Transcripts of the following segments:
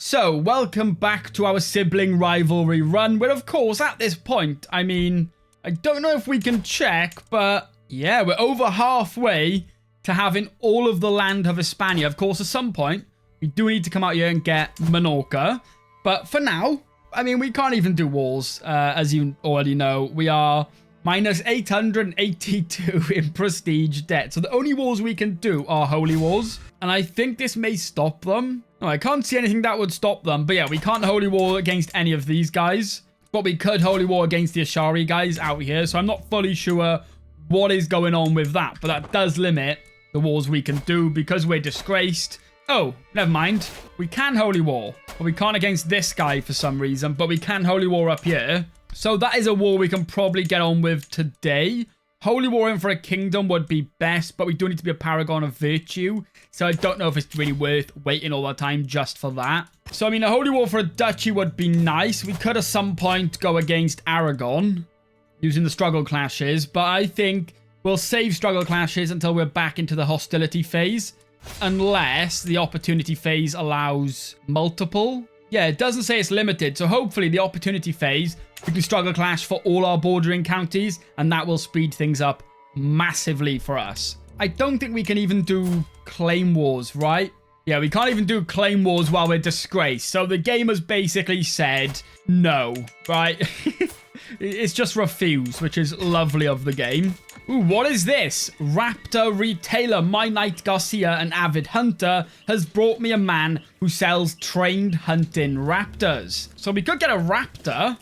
So, welcome back to our sibling rivalry run, where of course, at this point, I mean, I don't know if we can check, but yeah, we're over halfway to having all of the land of Hispania. Of course, at some point, we do need to come out here and get Menorca, but for now, I mean, we can't even do wars, as you already know. We are minus 882 in prestige debt, so the only wars we can do are holy wars, and I think this may stop them. No, I can't see anything that would stop them. But yeah, we can't holy war against any of these guys. But we could holy war against the Ashari guys out here. So I'm not fully sure what is going on with that. But that does limit the wars we can do because we're disgraced. Oh, never mind. We can holy war. But we can't against this guy for some reason. But we can holy war up here. So that is a war we can probably get on with today. Holy warring for a kingdom would be best, but we do need to be a paragon of virtue. So I don't know if it's really worth waiting all the time just for that. So, I mean, a holy war for a duchy would be nice. We could at some point go against Aragon using the struggle clashes, but I think we'll save struggle clashes until we're back into the hostility phase, unless the opportunity phase allows multiple. Yeah, it doesn't say it's limited, so hopefully the opportunity phase, we can struggle clash for all our bordering counties, and that will speed things up massively for us. I don't think we can even do claim wars, right? Yeah, we can't even do claim wars while we're disgraced, so the game has basically said no, right? It's just refuse, which is lovely of the game. Ooh, what is this? Raptor retailer, my knight Garcia, an avid hunter, has brought me a man who sells trained hunting raptors. So we could get a raptor.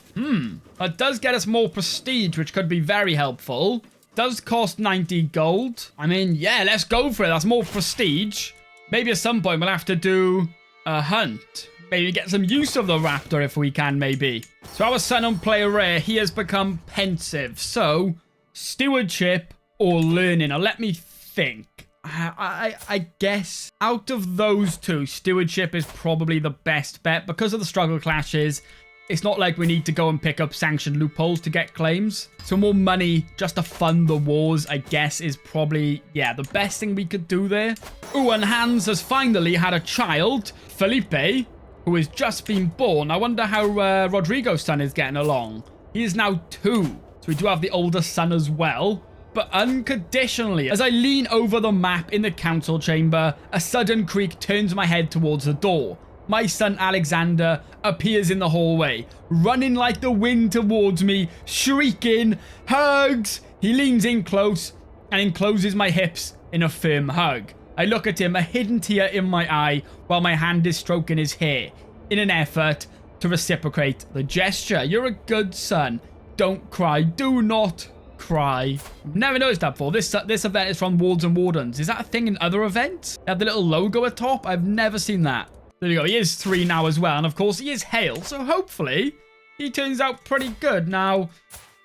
That does get us more prestige, which could be very helpful. Does cost 90 gold. I mean, yeah, let's go for it. That's more prestige. Maybe at some point we'll have to do a hunt. Maybe get some use of the raptor if we can, maybe. So our son on player rare, he has become pensive. So stewardship or learning. Now, let me think. I guess out of those two, stewardship is probably the best bet. Because of the struggle clashes, it's not like we need to go and pick up sanctioned loopholes to get claims. So more money just to fund the wars, I guess, is probably, yeah, the best thing we could do there. Ooh, and Hans has finally had a child, Felipe, who has just been born. I wonder how Rodrigo's son is getting along. He is now 2. So we do have the older son as well. But unconditionally, as I lean over the map in the council chamber, a sudden creak turns my head towards the door. My son Alexander appears in the hallway, running like the wind towards me, shrieking, "Hugs!" He leans in close and encloses my hips in a firm hug. I look at him, a hidden tear in my eye, while my hand is stroking his hair, in an effort to reciprocate the gesture. You're a good son. Don't cry. Do not cry. Never noticed that before. This event is from Wards and Wardens. Is that a thing in other events? They have the little logo at top? I've never seen that. There you go. He is 3 now as well. And of course, he is Hale. So hopefully, he turns out pretty good. Now,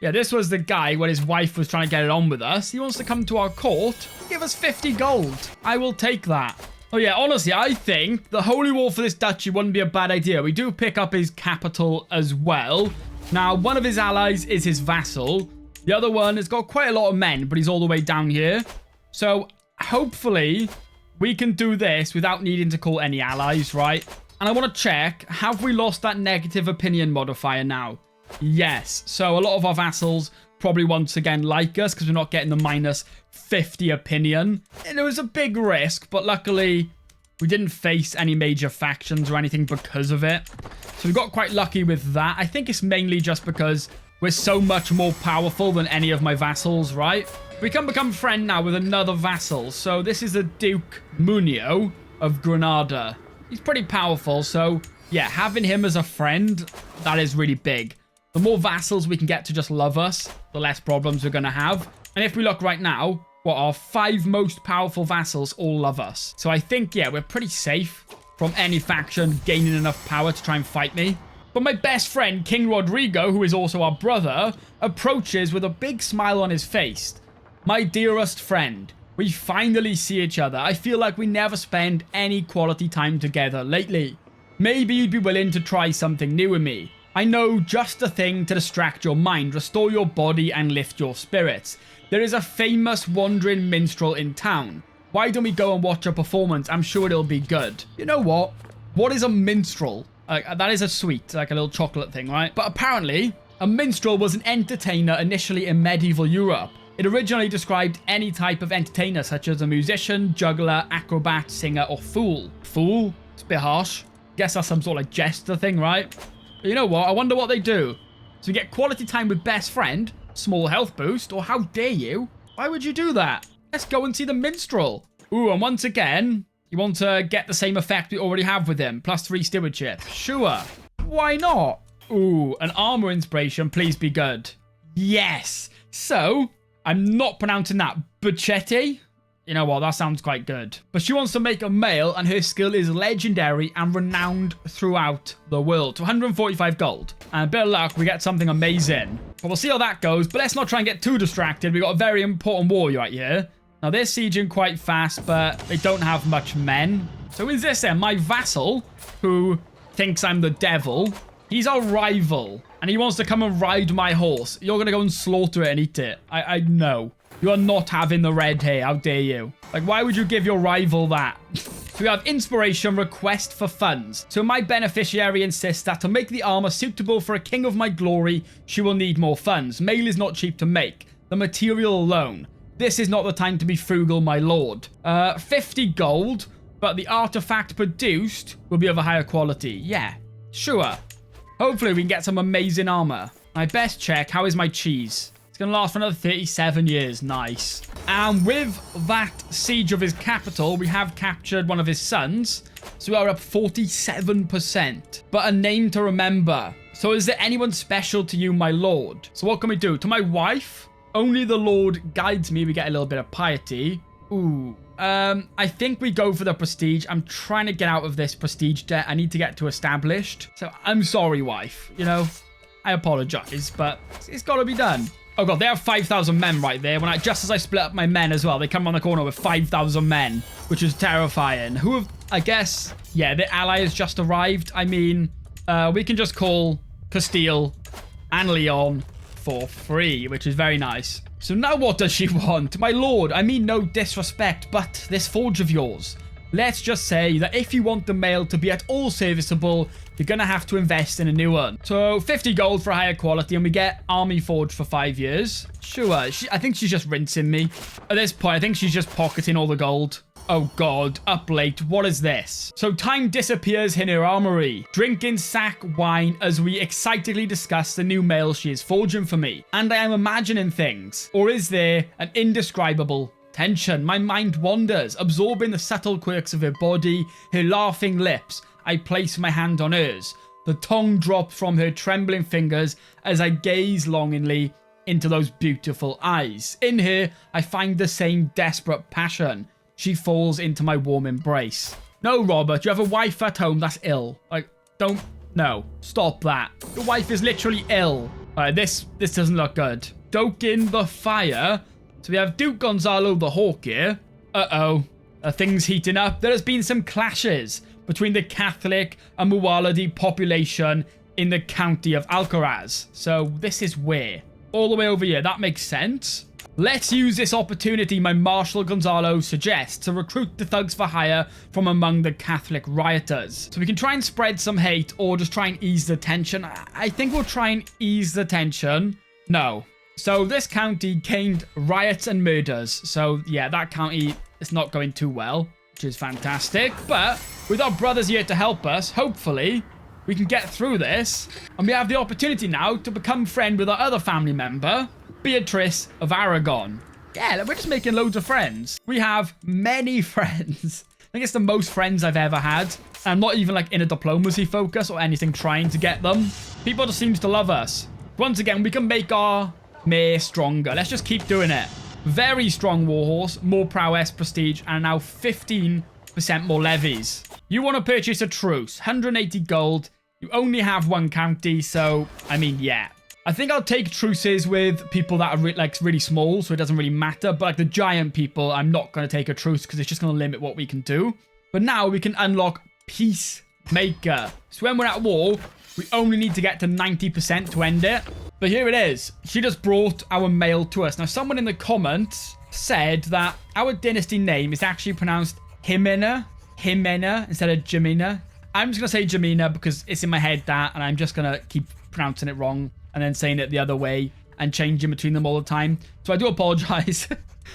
yeah, this was the guy when his wife was trying to get it on with us. He wants to come to our court. Give us 50 gold. I will take that. Oh yeah, honestly, I think the holy war for this duchy wouldn't be a bad idea. We do pick up his capital as well. Now, one of his allies is his vassal. The other one has got quite a lot of men, but he's all the way down here. So, hopefully, we can do this without needing to call any allies, right? And I want to check, have we lost that negative opinion modifier now? Yes. So, a lot of our vassals probably once again like us because we're not getting the minus 50 opinion. And it was a big risk, but luckily, we didn't face any major factions or anything because of it. So we got quite lucky with that. I think it's mainly just because we're so much more powerful than any of my vassals, right? We can become friend now with another vassal. So this is the Duke Munio of Granada. He's pretty powerful. So yeah, having him as a friend, that is really big. The more vassals we can get to just love us, the less problems we're going to have. And if we look right now, what our 5 most powerful vassals all love us. So I think, yeah, we're pretty safe from any faction gaining enough power to try and fight me. But my best friend, King Rodrigo, who is also our brother, approaches with a big smile on his face. My dearest friend, we finally see each other. I feel like we never spend any quality time together lately. Maybe you'd be willing to try something new with me. I know just the thing to distract your mind, restore your body, and lift your spirits. There is a famous wandering minstrel in town. Why don't we go and watch a performance? I'm sure it'll be good. You know what? What is a minstrel? That is a sweet, like a little chocolate thing, right? But apparently, a minstrel was an entertainer initially in medieval Europe. It originally described any type of entertainer, such as a musician, juggler, acrobat, singer, or fool. Fool? It's a bit harsh. Guess that's some sort of like jester thing, right? But you know what? I wonder what they do. So we get quality time with best friend, small health boost, or how dare you? Why would you do that? Let's go and see the minstrel. Ooh, and once again, you want to get the same effect we already have with him. +3 stewardship. Sure. Why not? Ooh, an armor inspiration. Please be good. Yes. So, I'm not pronouncing that. Buchetti? You know what? That sounds quite good. But she wants to make a male, and her skill is legendary and renowned throughout the world. 145 gold. And a bit of luck, we get something amazing. But we'll see how that goes. But let's not try and get too distracted. We've got a very important warrior right here. Now, they're sieging quite fast, but they don't have much men. So is this then? My vassal, who thinks I'm the devil. He's our rival, and he wants to come and ride my horse. You're going to go and slaughter it and eat it. I know. You are not having the red hair. How dare you? Like, why would you give your rival that? So we have inspiration, request for funds. So my beneficiary insists that to make the armor suitable for a king of my glory, she will need more funds. Mail is not cheap to make. The material alone. This is not the time to be frugal, my lord. 50 gold, but the artifact produced will be of a higher quality. Yeah, sure. Hopefully we can get some amazing armor. My best check, how is my cheese? It's going to last for another 37 years. Nice. And with that siege of his capital, we have captured one of his sons. So we are up 47%. But a name to remember. So is there anyone special to you, my lord? So what can we do? To my wife, only the Lord guides me. We get a little bit of piety. Ooh. I think we go for the prestige. I'm trying to get out of this prestige debt. I need to get to established. So I'm sorry, wife. You know, I apologize, but it's got to be done. Oh god, they have 5,000 men right there. Just as I split up my men as well, they come on the corner with 5,000 men, which is terrifying. Who have, I guess, yeah, the ally has just arrived. I mean, we can just call Castille and Leon for free, which is very nice. So now what does she want? My lord, I mean no disrespect, but this forge of yours. Let's just say that if you want the mail to be at all serviceable, you're going to have to invest in a new one. So 50 gold for higher quality, and we get army forge for 5 years. Sure, I think she's just rinsing me. At this point, I think she's just pocketing all the gold. Oh god, up late. What is this? So time disappears in her armory, drinking sack wine as we excitedly discuss the new mail she is forging for me. And I am imagining things. Or is there an indescribable tension? My mind wanders, absorbing the subtle quirks of her body, her laughing lips. I place my hand on hers. The tongue drops from her trembling fingers as I gaze longingly into those beautiful eyes. In her, I find the same desperate passion. She falls into my warm embrace. No, Robert, you have a wife at home that's ill. Like, don't, no, stop that. Your wife is literally ill. All right, this doesn't look good. Stoking the fire. So we have Duke Gonzalo the Hawk here. Uh-oh. Things heating up. There has been some clashes between the Catholic and Muwaladi population in the county of Alcaraz. So this is where? All the way over here. That makes sense. Let's use this opportunity, my Marshal Gonzalo suggests, to recruit the thugs for hire from among the Catholic rioters. So we can try and spread some hate or just try and ease the tension. I think we'll try and ease the tension. No. So this county gained riots and murders. So yeah, that county is not going too well, which is fantastic. But with our brothers here to help us, hopefully we can get through this. And we have the opportunity now to become friend with our other family member, Beatrice of Aragon. Yeah, we're just making loads of friends. We have many friends. I think it's the most friends I've ever had. I'm not even like in a diplomacy focus or anything trying to get them. People just seems to love us. Once again, we can make our mayor stronger. Let's just keep doing it. Very strong warhorse, more prowess, prestige, and now 15% more levies. You want to purchase a truce, 180 gold. You only have one county, so, I mean, yeah. I think I'll take truces with people that are really small, so it doesn't really matter. But like the giant people, I'm not going to take a truce because it's just going to limit what we can do. But now we can unlock Peacemaker. So when we're at war, we only need to get to 90% to end it. But here it is. She just brought our mail to us. Now, someone in the comments said that our dynasty name is actually pronounced Jimena instead of Jimena. I'm just going to say Jamina because it's in my head that, and I'm just going to keep pronouncing it wrong and then saying it the other way and changing between them all the time. So I do apologize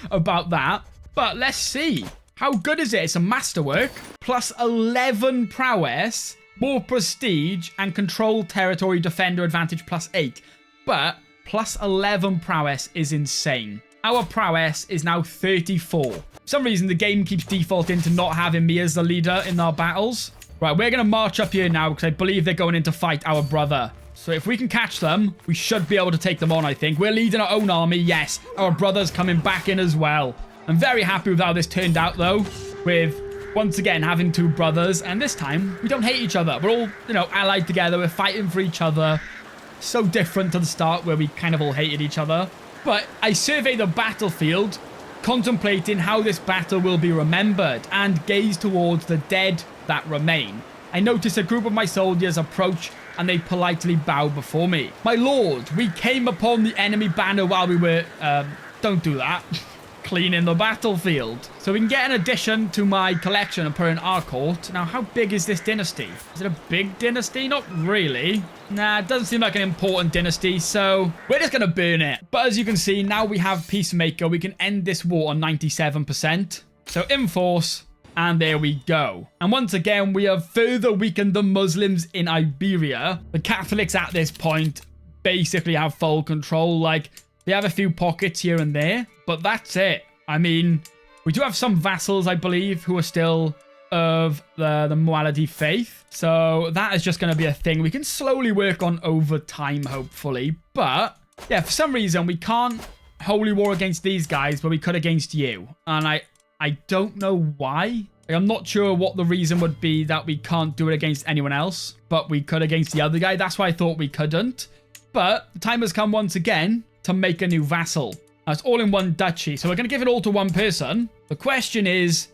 about that. But let's see. How good is it? It's a masterwork, plus 11 prowess, more prestige, and control territory defender advantage plus 8. But plus 11 prowess is insane. Our prowess is now 34. For some reason, the game keeps defaulting to not having me as the leader in our battles. Right, we're going to march up here now because I believe they're going in to fight our brother. So if we can catch them, we should be able to take them on, I think. We're leading our own army. Yes, our brother's coming back in as well. I'm very happy with how this turned out, though, with, once again, having two brothers. And this time, we don't hate each other. We're all, you know, allied together. We're fighting for each other. So different to the start where we kind of all hated each other. But I survey the battlefield, contemplating how this battle will be remembered, and gaze towards the dead that remain. I notice a group of my soldiers approach, and they politely bow before me. My lord, we came upon the enemy banner while we were, don't do that, cleaning the battlefield. So we can get an addition to my collection and put in our court. Now, how big is this dynasty? Is it a big dynasty? Not really. Nah, it doesn't seem like an important dynasty, so we're just gonna burn it. But as you can see, now we have Peacemaker. We can end this war on 97%. So enforce. And there we go. And once again, we have further weakened the Muslims in Iberia. The Catholics at this point basically have full control. Like, they have a few pockets here and there, but that's it. I mean, we do have some vassals, I believe, who are still of the Moality faith. So that is just going to be a thing we can slowly work on over time, hopefully. But yeah, for some reason, we can't holy war against these guys, but we could against you. And I don't know why. Like, I'm not sure what the reason would be that we can't do it against anyone else, but we could against the other guy. That's why I thought we couldn't. But the time has come once again to make a new vassal. Now, it's all in one duchy, so we're going to give it all to one person. The question is,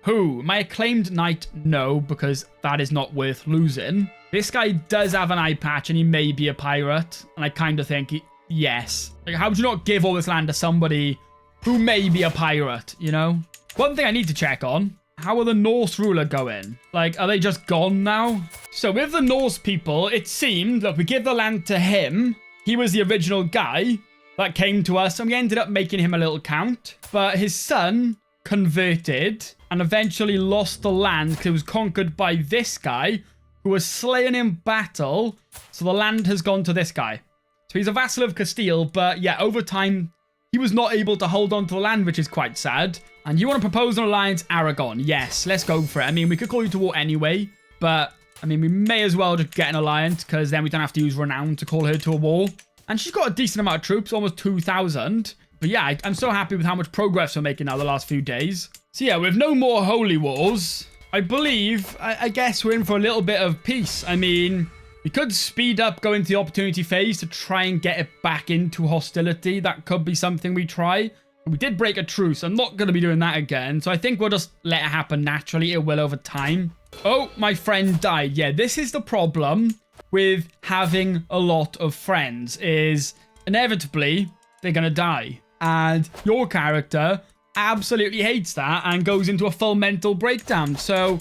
who? My acclaimed knight? No, because that is not worth losing. This guy does have an eye patch, and he may be a pirate, and I kind of think, yes. Like, how would you not give all this land to somebody who may be a pirate, you know? One thing I need to check on, how are the Norse ruler going? Like, are they just gone now? So with the Norse people, it seemed that we give the land to him. He was the original guy that came to us, and we ended up making him a little count. But his son converted and eventually lost the land because it was conquered by this guy who was slain in battle. So the land has gone to this guy. So he's a vassal of Castille, but yeah, over time, he was not able to hold on to the land, which is quite sad. And you want to propose an alliance, Aragon? Yes, let's go for it. I mean, we could call you to war anyway, but I mean, we may as well just get an alliance because then we don't have to use renown to call her to a war. And she's got a decent amount of troops, almost 2,000. But yeah, I'm so happy with how much progress we're making now the last few days. So yeah, with no more holy wars, I believe, I guess we're in for a little bit of peace. I mean, we could speed up going to the opportunity phase to try and get it back into hostility. That could be something we try. We did break a truce. I'm not going to be doing that again. So I think we'll just let it happen naturally. It will over time. Oh, my friend died. Yeah, this is the problem with having a lot of friends is inevitably they're going to die. And your character absolutely hates that and goes into a full mental breakdown. So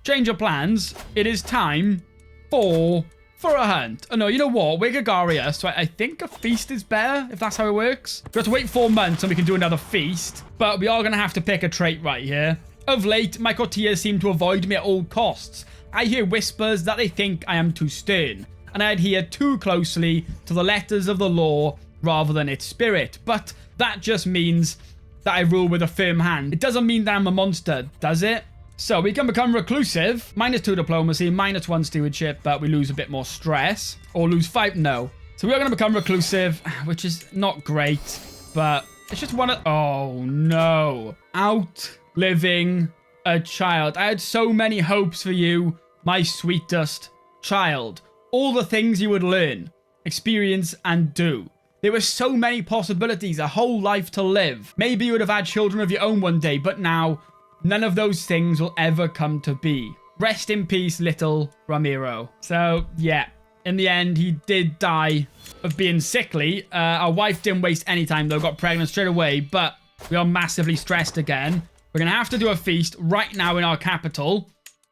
change your plans. It is time for a hunt. Oh no, you know what? We're Gagaria, so I think a feast is better, if that's how it works. We have to wait 4 months and we can do another feast, but we are going to have to pick a trait right here. Of late, my courtiers seem to avoid me at all costs. I hear whispers that they think I am too stern, and I adhere too closely to the letters of the law rather than its spirit, but that just means that I rule with a firm hand. It doesn't mean that I'm a monster, does it? So we can become reclusive, -2 diplomacy, -1 stewardship, but we lose a bit more stress. Or lose 5, no. So we are going to become reclusive, which is not great, but it's just one of... Oh no. Outliving a child. I had so many hopes for you, my sweetest child. All the things you would learn, experience, and do. There were so many possibilities, a whole life to live. Maybe you would have had children of your own one day, but now... none of those things will ever come to be. Rest in peace, little Ramiro. So, yeah. In the end, he did die of being sickly. Our wife didn't waste any time, though. Got pregnant straight away. But we are massively stressed again. We're going to have to do a feast right now in our capital.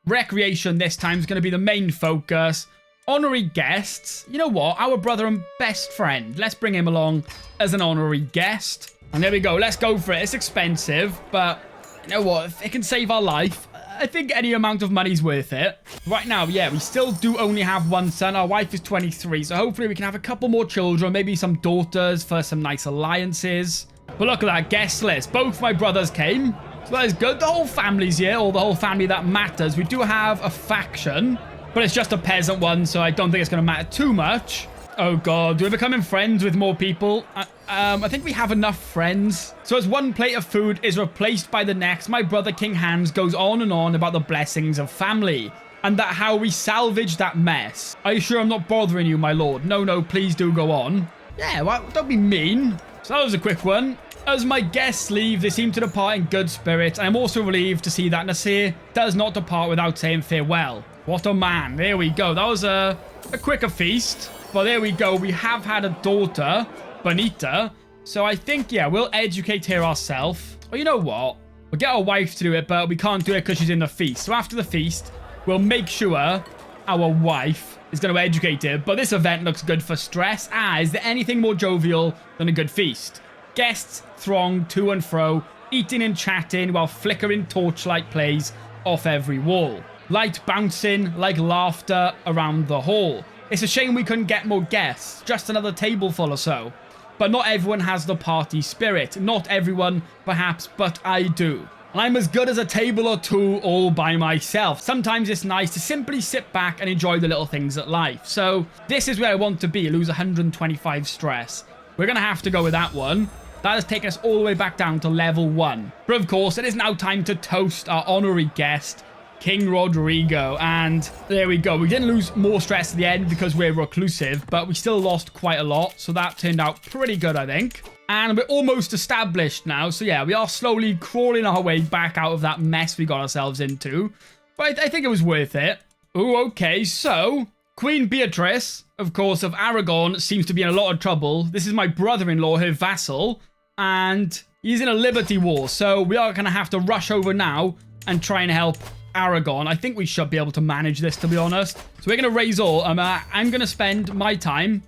Recreation this time is going to be the main focus. Honorary guests. You know what? Our brother and best friend. Let's bring him along as an honorary guest. And there we go. Let's go for it. It's expensive, but you know what? If it can save our life, I think any amount of money's worth it. Right now, yeah, we still do only have one son. Our wife is 23, so hopefully we can have a couple more children, maybe some daughters for some nice alliances. But look at that guest list. Both my brothers came, so that is good. The whole family's here, or the whole family that matters. We do have a faction, but it's just a peasant one, so I don't think it's going to matter too much. Oh god, do we become friends with more people? I think we have enough friends. So as one plate of food is replaced by the next, my brother King Hans goes on and on about the blessings of family and that how we salvage that mess. Are you sure I'm not bothering you, my lord? No, please do go on. Yeah, well, don't be mean. So that was a quick one. As my guests leave, they seem to depart in good spirits. I'm also relieved to see that Nasir does not depart without saying farewell. What a man. There we go. That was a quicker feast. But there we go. We have had a daughter, Bonita. So I think, yeah, we'll educate her ourselves. Or you know what? We'll get our wife to do it, but we can't do it because she's in the feast. So after the feast, we'll make sure our wife is going to educate her. But this event looks good for stress. Is there anything more jovial than a good feast? Guests throng to and fro, eating and chatting while flickering torchlight plays off every wall. Light bouncing like laughter around the hall. It's a shame we couldn't get more guests, just another table full or so. But not everyone has the party spirit. Not everyone, perhaps, but I do. I'm as good as a table or two all by myself. Sometimes it's nice to simply sit back and enjoy the little things at life. So this is where I want to be, lose 125 stress. We're going to have to go with that one. That has taken us all the way back down to level 1. But of course, it is now time to toast our honorary guest, King Rodrigo. And there we go. We didn't lose more stress at the end because we're reclusive, but we still lost quite a lot. So that turned out pretty good, I think. And we're almost established now. So yeah, we are slowly crawling our way back out of that mess we got ourselves into. But I think it was worth it. Oh, okay. So Queen Beatrice, of course, of Aragon, seems to be in a lot of trouble. This is my brother-in-law, her vassal, and he's in a liberty war. So we are going to have to rush over now and try and help Aragon. I think we should be able to manage this, to be honest. So we're going to raise all. I'm going to spend my time.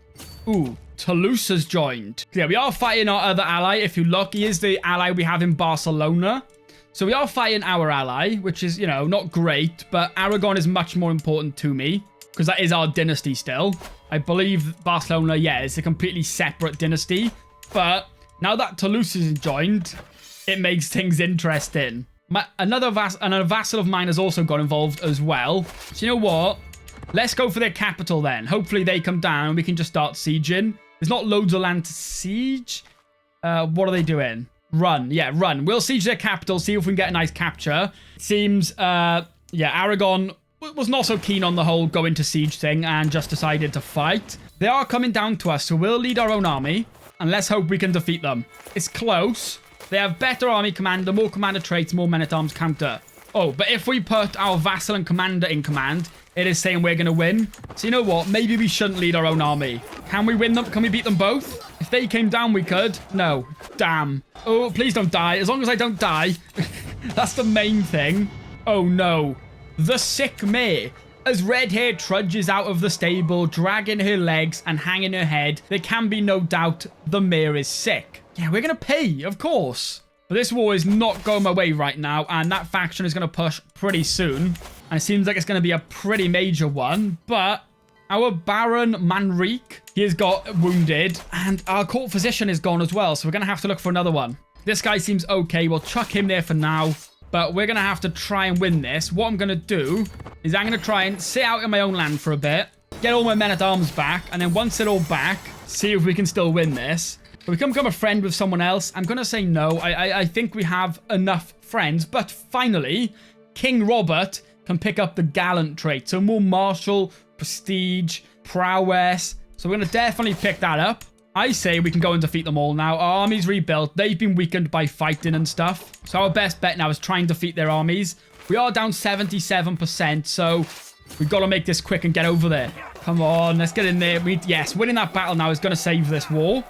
Ooh, Toulouse has joined. Yeah, we are fighting our other ally. If you look, he is the ally we have in Barcelona. So we are fighting our ally, which is, you know, not great. But Aragon is much more important to me because that is our dynasty still. I believe Barcelona, yeah, is a completely separate dynasty. But now that Toulouse is joined, it makes things interesting. Another vassal of mine has also got involved as well. So you know what? Let's go for their capital then. Hopefully they come down and we can just start sieging. There's not loads of land to siege. What are they doing? Run. Yeah, run. We'll siege their capital, see if we can get a nice capture. Seems, yeah, Aragon was not so keen on the whole going to siege thing and just decided to fight. They are coming down to us, so we'll lead our own army. And let's hope we can defeat them. It's close. They have better army commander, more commander traits, more men-at-arms counter. Oh, but if we put our vassal and commander in command, it is saying we're going to win. So you know what? Maybe we shouldn't lead our own army. Can we win them? Can we beat them both? If they came down, we could. No. Damn. Oh, please don't die. As long as I don't die. That's the main thing. Oh, no. The sick mare. As red hair trudges out of the stable, dragging her legs and hanging her head, there can be no doubt the mare is sick. Yeah, we're going to pay, of course. But this war is not going my way right now, and that faction is going to push pretty soon. And it seems like it's going to be a pretty major one. But our Baron Manrique, he has got wounded, and our court physician is gone as well. So we're going to have to look for another one. This guy seems okay. We'll chuck him there for now. But we're going to have to try and win this. What I'm going to do is I'm going to try and sit out in my own land for a bit, get all my men-at-arms back, and then once they're all back, see if we can still win this. If we can become a friend with someone else, I'm going to say no. I think we have enough friends. But finally, King Robert can pick up the gallant trait. So more martial, prestige, prowess. So we're going to definitely pick that up. I say we can go and defeat them all now. Our army's rebuilt. They've been weakened by fighting and stuff. So our best bet now is try and defeat their armies. We are down 77%, so we've got to make this quick and get over there. Come on, let's get in there. Yes, winning that battle now is going to save this war.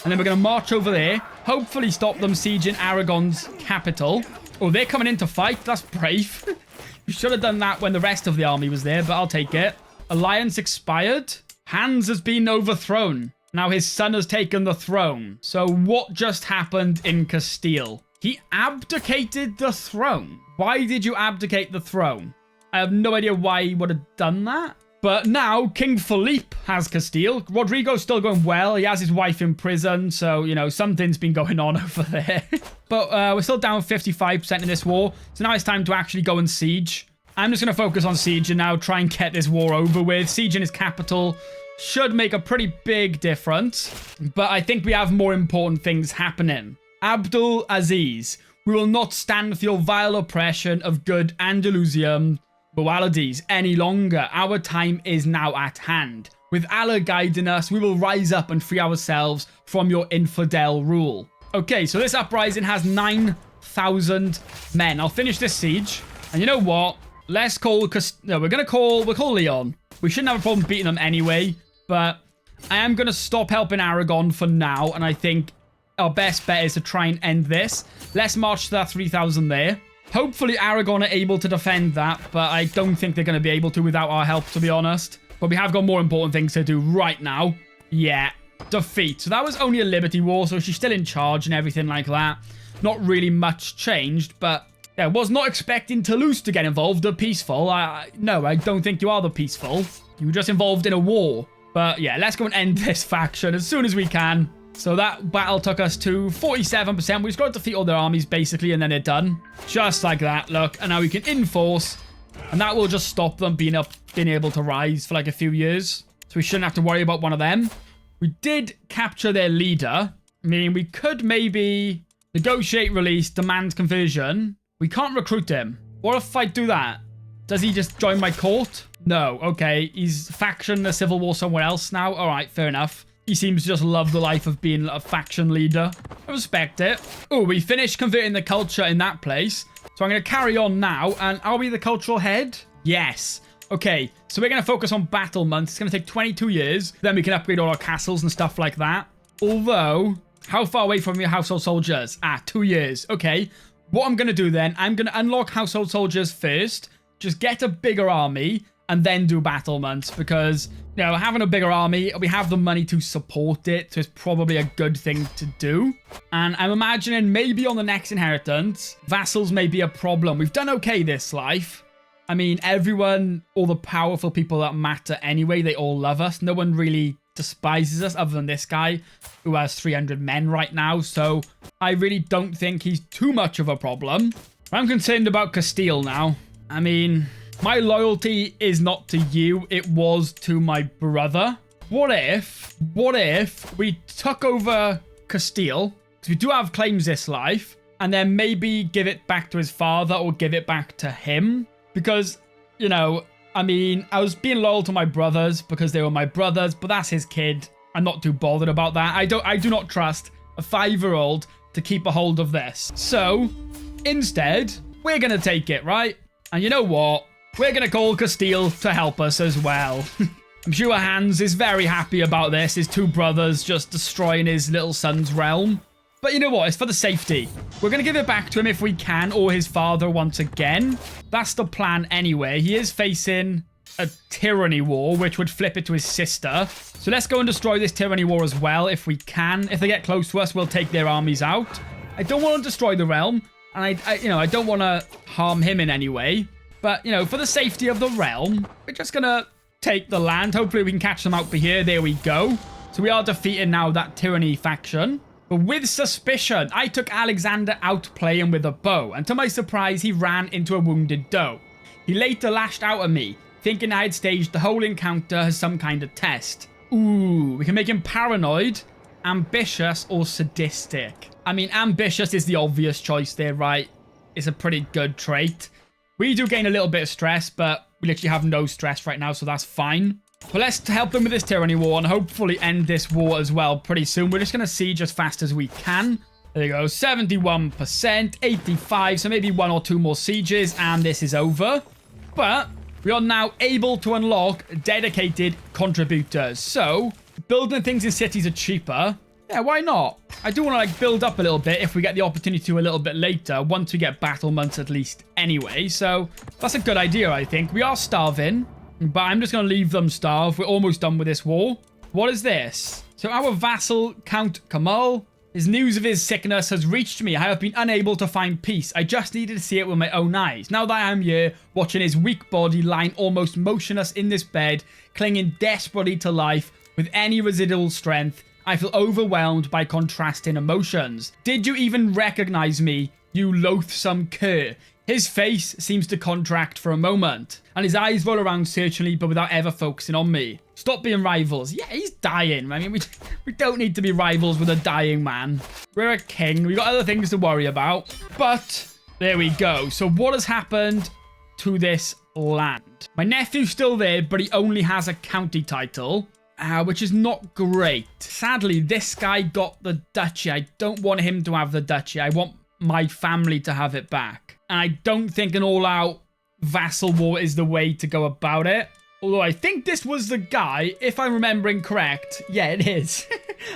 And then we're going to march over there. Hopefully stop them sieging Aragon's capital. Oh, they're coming in to fight. That's brave. We should have done that when the rest of the army was there, but I'll take it. Alliance expired. Hans has been overthrown. Now his son has taken the throne. So what just happened in Castille? He abdicated the throne. Why did you abdicate the throne? I have no idea why he would have done that. But now King Philippe has Castille. Rodrigo's still going well. He has his wife in prison. So, you know, something's been going on over there. But we're still down 55% in this war. So now it's time to actually go and siege. I'm just going to focus on siege and now try and get this war over with. Siege in his capital should make a pretty big difference. But I think we have more important things happening. Abdul Aziz, we will not stand for your vile oppression of good Andalusian Muwalladis any longer. Our time is now at hand. With Allah guiding us, we will rise up and free ourselves from your infidel rule. Okay, so this uprising has 9,000 men. I'll finish this siege. And you know what? Let's call... No, we'll call Leon. We shouldn't have a problem beating them anyway. But I am going to stop helping Aragon for now. And I think our best bet is to try and end this. Let's march to that 3,000 there. Hopefully Aragon are able to defend that, but I don't think they're going to be able to without our help, to be honest. But we have got more important things to do right now. Yeah, defeat. So that was only a Liberty War, so she's still in charge and everything like that. Not really much changed, but yeah, was not expecting Toulouse to get involved. The peaceful. No, I don't think you are the peaceful. You were just involved in a war. But yeah, let's go and end this faction as soon as we can. So that battle took us to 47%. We just got to defeat all their armies, basically, and then they're done. Just like that, look. And now we can enforce. And that will just stop them being able to rise for like a few years. So we shouldn't have to worry about one of them. We did capture their leader. I mean, we could maybe negotiate release, demand conversion. We can't recruit him. What if I do that? Does he just join my court? No. Okay. He's faction a civil war somewhere else now. All right. Fair enough. He seems to just love the life of being a faction leader. I respect it. Oh, we finished converting the culture in that place. So I'm going to carry on now. And are we the cultural head? Yes. Okay, so we're going to focus on battlements. It's going to take 22 years. Then we can upgrade all our castles and stuff like that. Although, how far away from your household soldiers? 2 years. Okay, what I'm going to do then, I'm going to unlock household soldiers first. Just get a bigger army. And then do battlements because, you know, having a bigger army, we have the money to support it. So it's probably a good thing to do. And I'm imagining maybe on the next inheritance, vassals may be a problem. We've done okay this life. I mean, everyone, all the powerful people that matter anyway, they all love us. No one really despises us other than this guy who has 300 men right now. So I really don't think he's too much of a problem. I'm concerned about Castille now. I mean... my loyalty is not to you, it was to my brother. What if we took over Castille, because we do have claims this life, and then maybe give it back to his father or give it back to him? Because, you know, I mean, I was being loyal to my brothers because they were my brothers, but that's his kid. I'm not too bothered about that. I do not trust a 5-year-old to keep a hold of this. So, instead, we're going to take it, right? And you know what? We're going to call Castille to help us as well. I'm sure Hans is very happy about this. His 2 brothers just destroying his little son's realm. But you know what? It's for the safety. We're going to give it back to him if we can, or his father once again. That's the plan anyway. He is facing a tyranny war, which would flip it to his sister. So let's go and destroy this tyranny war as well if we can. If they get close to us, we'll take their armies out. I don't want to destroy the realm. And I don't want to harm him in any way. But, you know, for the safety of the realm, we're just going to take the land. Hopefully we can catch them out for here. There we go. So we are defeating now that tyranny faction. But with suspicion, I took Alexander out playing with a bow. And to my surprise, he ran into a wounded doe. He later lashed out at me, thinking I had staged the whole encounter as some kind of test. Ooh, we can make him paranoid, ambitious, or sadistic. I mean, ambitious is the obvious choice there, right? It's a pretty good trait. We do gain a little bit of stress, but we literally have no stress right now, so that's fine. But let's help them with this tyranny war and hopefully end this war as well pretty soon. We're just going to siege as fast as we can. There you go, 71%, 85, so maybe 1 or 2 more sieges, and this is over. But we are now able to unlock dedicated contributors. So, building things in cities are cheaper. Yeah, why not? I do want to like build up a little bit if we get the opportunity to a little bit later, once we get battlements at least anyway. So that's a good idea, I think. We are starving, but I'm just going to leave them starve. We're almost done with this war. What is this? So our vassal, Count Kamal, his news of his sickness has reached me. I have been unable to find peace. I just needed to see it with my own eyes. Now that I am here, watching his weak body lying almost motionless in this bed, clinging desperately to life with any residual strength, I feel overwhelmed by contrasting emotions. Did you even recognize me, you loathsome cur? His face seems to contract for a moment, and his eyes roll around searchingly but without ever focusing on me. Stop being rivals. Yeah, he's dying. I mean, we don't need to be rivals with a dying man. We're a king. We got other things to worry about. But there we go. So what has happened to this land? My nephew's still there, but he only has a county title. Which is not great. Sadly, this guy got the duchy. I don't want him to have the duchy. I want my family to have it back. And I don't think an all-out vassal war is the way to go about it. Although I think this was the guy, if I'm remembering correct. Yeah, it is.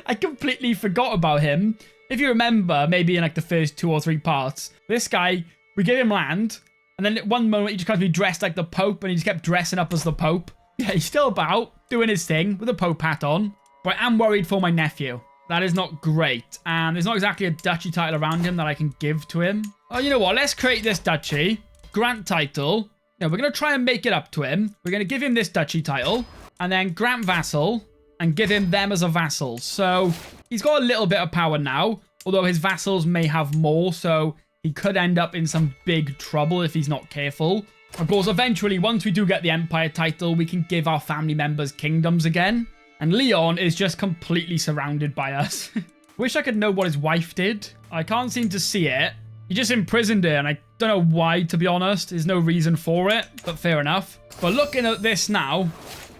I completely forgot about him. If you remember, maybe in like the first 2 or 3 parts, this guy, we gave him land. And then at one moment, he just kind of be dressed like the Pope. And he just kept dressing up as the Pope. Yeah, he's still about, doing his thing with a Pope hat on. But I am worried for my nephew. That is not great. And there's not exactly a duchy title around him that I can give to him. Oh, you know what? Let's create this duchy. Grant title. Yeah, we're going to try and make it up to him. We're going to give him this duchy title. And then grant vassal. And give him them as a vassal. So he's got a little bit of power now. Although his vassals may have more. So he could end up in some big trouble if he's not careful. Of course, eventually, once we do get the Empire title, we can give our family members kingdoms again. And Leon is just completely surrounded by us. Wish I could know what his wife did. I can't seem to see it. He just imprisoned her, and I don't know why, to be honest. There's no reason for it, but fair enough. But looking at this now...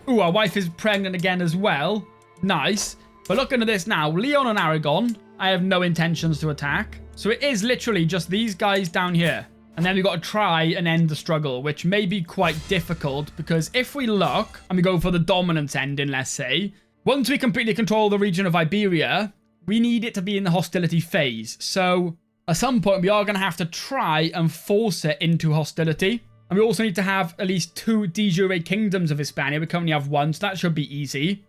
Ooh, our wife is pregnant again as well. Nice. But looking at this now, Leon and Aragon, I have no intentions to attack. So it is literally just these guys down here. And then we've got to try and end the struggle, which may be quite difficult because if we look and we go for the dominance ending, let's say, once we completely control the region of Iberia, we need it to be in the hostility phase. So at some point, we are going to have to try and force it into hostility. And we also need to have at least 2 de jure kingdoms of Hispania. We currently have 1, so that should be easy.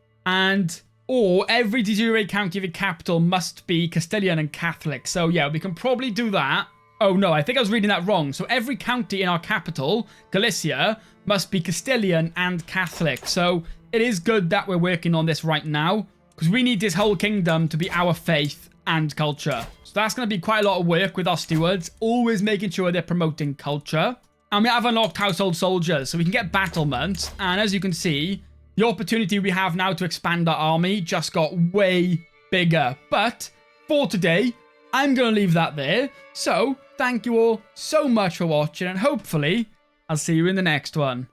Or every de jure county of a capital must be Castilian and Catholic. So yeah, we can probably do that. Oh no, I think I was reading that wrong. So every county in our capital, Galicia, must be Castilian and Catholic. So it is good that we're working on this right now because we need this whole kingdom to be our faith and culture. So that's going to be quite a lot of work with our stewards, always making sure they're promoting culture. And we have unlocked household soldiers, so we can get battlements. And as you can see, the opportunity we have now to expand our army just got way bigger. But for today, I'm going to leave that there. So thank you all so much for watching, and hopefully I'll see you in the next one.